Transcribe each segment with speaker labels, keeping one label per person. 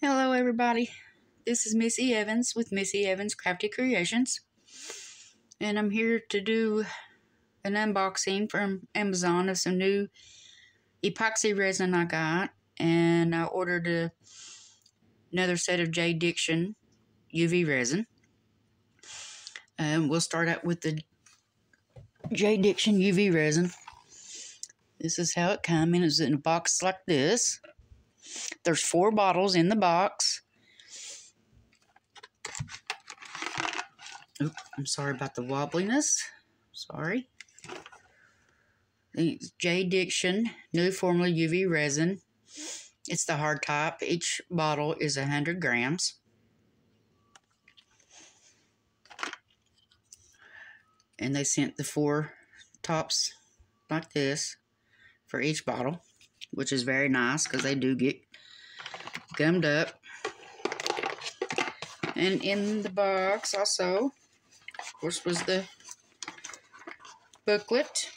Speaker 1: Hello everybody, this is Missy Evans with Missy Evans Crafty Creations, and I'm here to do an unboxing from Amazon of some new epoxy resin I got, and I ordered another set of Jdication UV resin. We'll start out with the Jdication UV resin. This is how it comes. It's in a box like this. There's 4 bottles in the box. Oop, I'm sorry about the wobbliness. Sorry. The Jdication New Formula UV Resin. It's the hard top. Each bottle is 100 grams. And they sent the 4 tops like this for each bottle, which is very nice because they do get gummed up. And in the box also, of course, was the booklet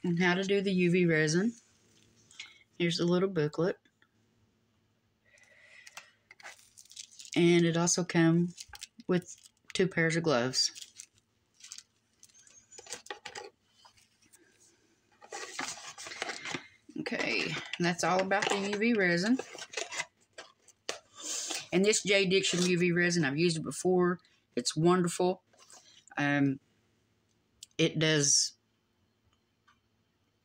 Speaker 1: on how to do the UV resin. Here's the little booklet. And it also comes with 2 pairs of gloves. Okay, that's all about the UV resin. And this Jdication UV resin, I've used it before. It's wonderful. It does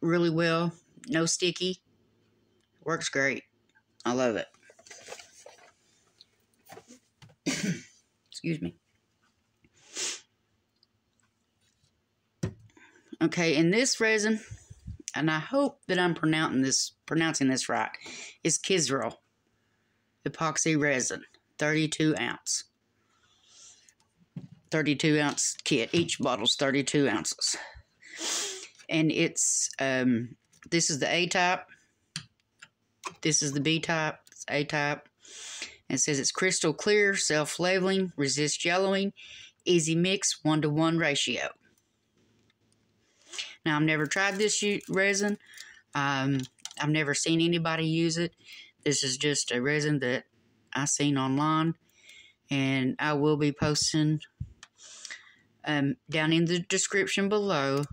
Speaker 1: really well. No sticky. Works great. I love it. Excuse me. Okay, and this resin, and I hope that I'm pronouncing this right, is Kisrel Epoxy resin, 32 ounce. 32 ounce kit. Each bottle's 32 ounces. And it's, this is the A type. This is the B type. It's A type. And it says it's crystal clear, self-leveling, resists yellowing, easy mix, 1-to-1 ratio. Now, I've never tried this resin. I've never seen anybody use it. This is just a resin that I seen online, and I will be posting down in the description below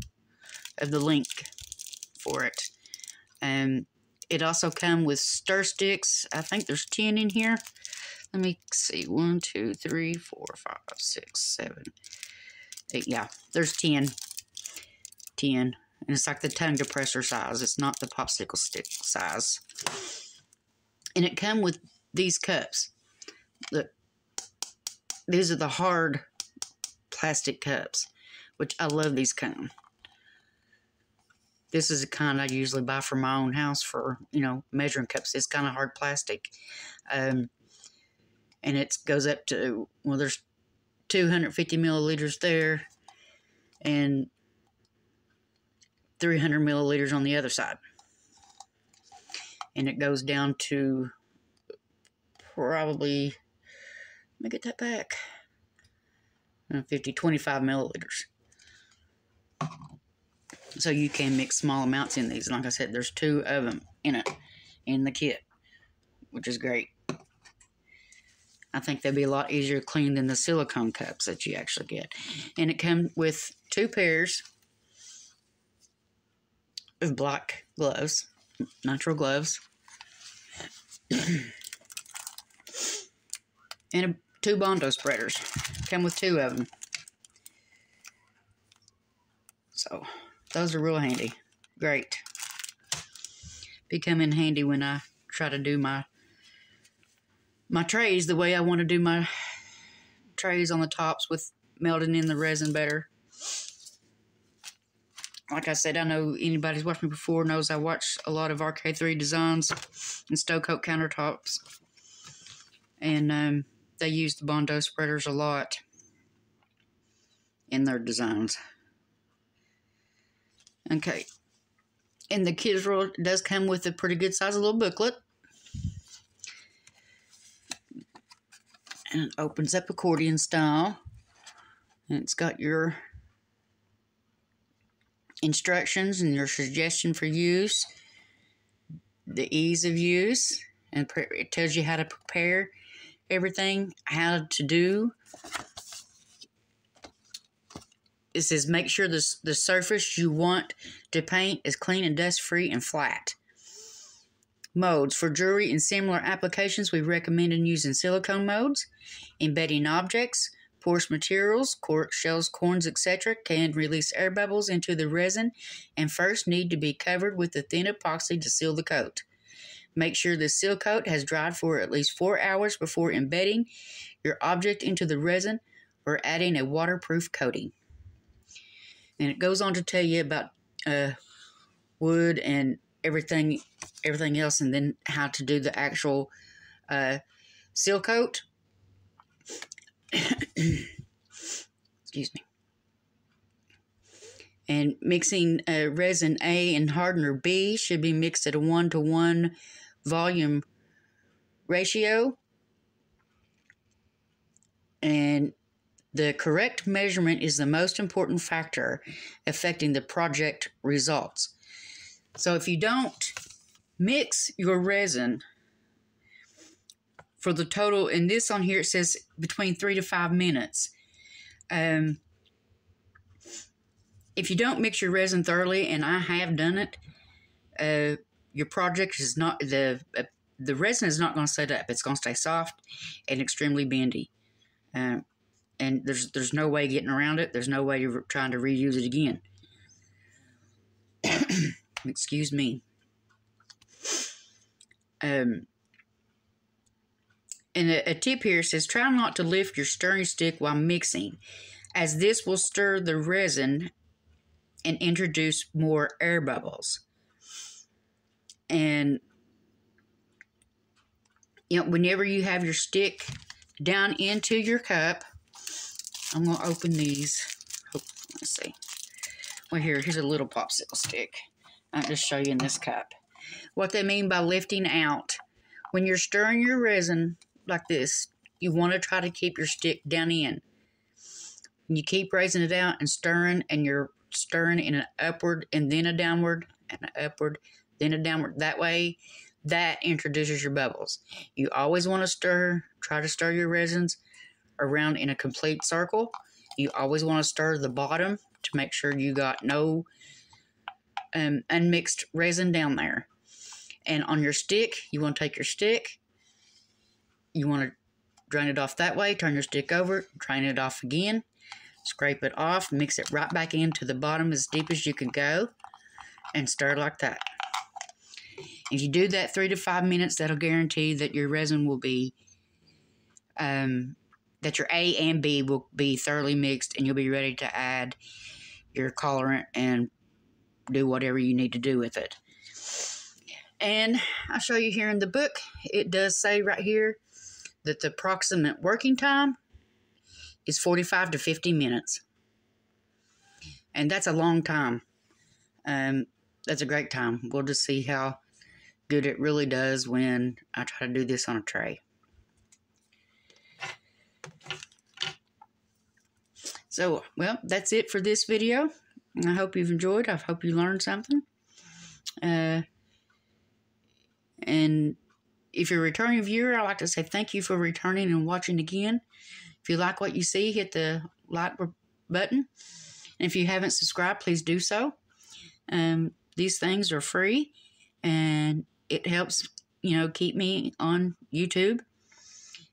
Speaker 1: of the link for it. It also comes with stir sticks. I think there's 10 in here. Let me see. 1, 2, 3, 4, 5, 6, 7, 8. Yeah, there's 10. 10. And it's like the tongue depressor size. It's not the popsicle stick size. And it comes with these cups. Look, these are the hard plastic cups, which I love these kind. This is the kind I usually buy for my own house for, measuring cups. It's kind of hard plastic. And it goes up to, well, there's 250 milliliters there and 300 milliliters on the other side. And it goes down to probably, let me get that back, 25 milliliters. So you can mix small amounts in these. Like I said, there's 2 of them in it, in the kit, which is great. I think they'll be a lot easier to clean than the silicone cups that you actually get. And it comes with 2 pairs of black gloves, natural gloves, and 2 Bondo spreaders. Come with 2 of them. So those are real handy. Great. They come in handy when I try to do my trays the way I want to do my trays on the tops, with melting in the resin better. Like I said, I know anybody who's watched me before knows I watch a lot of RK3 designs and Stovecoat countertops. And they use the Bondo spreaders a lot in their designs. Okay. And the Kisrel does come with a pretty good size little booklet. And it opens up accordion style. And it's got your instructions and your suggestion for use, the ease of use, and it tells you how to prepare everything, how to do. It says make sure the surface you want to paint is clean and dust-free and flat. Modes. For jewelry and similar applications, we recommend using silicone modes. Embedding objects, porous materials, cork, shells, corns, etc. can release air bubbles into the resin and first need to be covered with a thin epoxy to seal the coat. Make sure the seal coat has dried for at least 4 hours before embedding your object into the resin or adding a waterproof coating. And it goes on to tell you about wood and everything else, and then how to do the actual seal coat. Excuse me. And mixing resin A and hardener B should be mixed at a 1-to-1 volume ratio. And the correct measurement is the most important factor affecting the project results. So if you don't mix your resin for the total, and this on here it says between 3 to 5 minutes. If you don't mix your resin thoroughly, and I have done it, your project is not, the resin is not going to set up. It's going to stay soft and extremely bendy. And there's no way getting around it. There's no way you're trying to reuse it again. Excuse me. And a tip here says, try not to lift your stirring stick while mixing, as this will stir the resin and introduce more air bubbles. And, you know, whenever you have your stick down into your cup, I'm going to open these. Let's see. Well, here's a little popsicle stick. I'll just show you in this cup. What they mean by lifting out. When you're stirring your resin like this, you want to try to keep your stick down in. You keep raising it out and you're stirring in an upward and then a downward and an upward, then a downward. That way, that introduces your bubbles. You always want to try to stir your resins around in a complete circle. You always want to stir the bottom to make sure you got no unmixed resin down there. And on your stick, you want to take your stick, you want to drain it off that way, turn your stick over, drain it off again, scrape it off, mix it right back into the bottom as deep as you can go, and stir like that. If you do that 3 to 5 minutes, that'll guarantee that your resin will be, that your A and B will be thoroughly mixed, and you'll be ready to add your colorant and do whatever you need to do with it. And I'll show you here in the book, it does say right here that the approximate working time is 45 to 50 minutes. And that's a long time. That's a great time. We'll just see how good it really does when I try to do this on a tray. So, well, that's it for this video. I hope you've enjoyed. I hope you learned something. And if you're a returning viewer, I'd like to say thank you for returning and watching again. If you like what you see, hit the like button. And if you haven't subscribed, please do so. These things are free, and it helps, you know, keep me on YouTube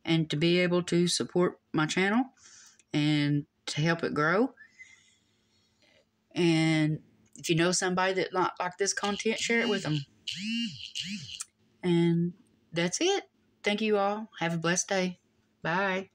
Speaker 1: and to be able to support my channel and to help it grow. And if you know somebody that like this content, share it with them. And that's it. Thank you all. Have a blessed day. Bye.